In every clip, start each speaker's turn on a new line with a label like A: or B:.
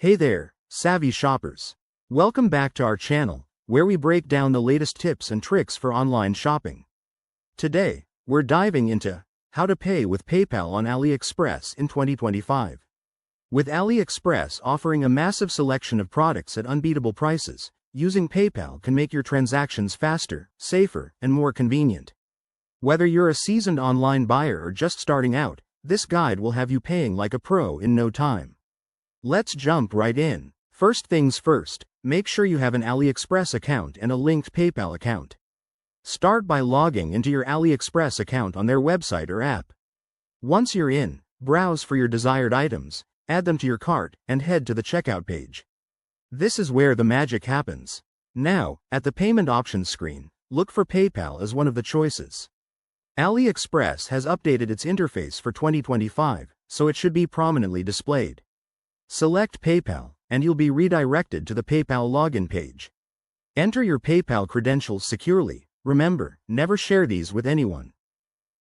A: Hey there, savvy shoppers. Welcome back to our channel, where we break down the latest tips and tricks for online shopping. Today, we're diving into how to pay with PayPal on AliExpress in 2025. With AliExpress offering a massive selection of products at unbeatable prices, using PayPal can make your transactions faster, safer, and more convenient. Whether you're a seasoned online buyer or just starting out, this guide will have you paying like a pro in no time. Let's jump right in. First things first, make sure you have an AliExpress account and a linked PayPal account. Start by logging into your AliExpress account on their website or app. Once you're in, browse for your desired items, add them to your cart, and head to the checkout page. This is where the magic happens. Now, at the payment options screen, look for PayPal as one of the choices. AliExpress has updated its interface for 2025, so it should be prominently displayed. Select PayPal, and you'll be redirected to the PayPal login page. Enter your PayPal credentials securely. Remember, never share these with anyone.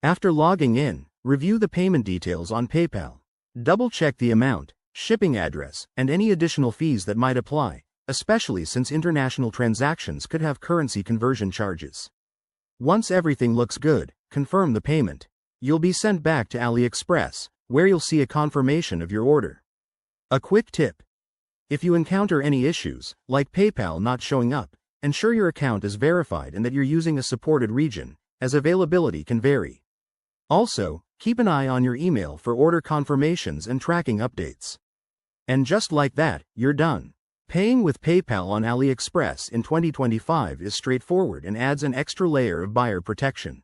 A: After logging in, review the payment details on PayPal. Double-check the amount, shipping address, and any additional fees that might apply, especially since international transactions could have currency conversion charges. Once everything looks good, confirm the payment. You'll be sent back to AliExpress, where you'll see a confirmation of your order. A quick tip. If you encounter any issues, like PayPal not showing up, ensure your account is verified and that you're using a supported region, as availability can vary. Also, keep an eye on your email for order confirmations and tracking updates. And just like that, you're done. Paying with PayPal on AliExpress in 2025 is straightforward and adds an extra layer of buyer protection.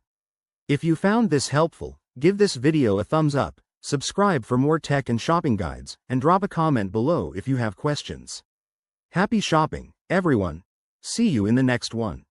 A: If you found this helpful, give this video a thumbs up. Subscribe for more tech and shopping guides, and drop a comment below if you have questions. Happy shopping, everyone! See you in the next one.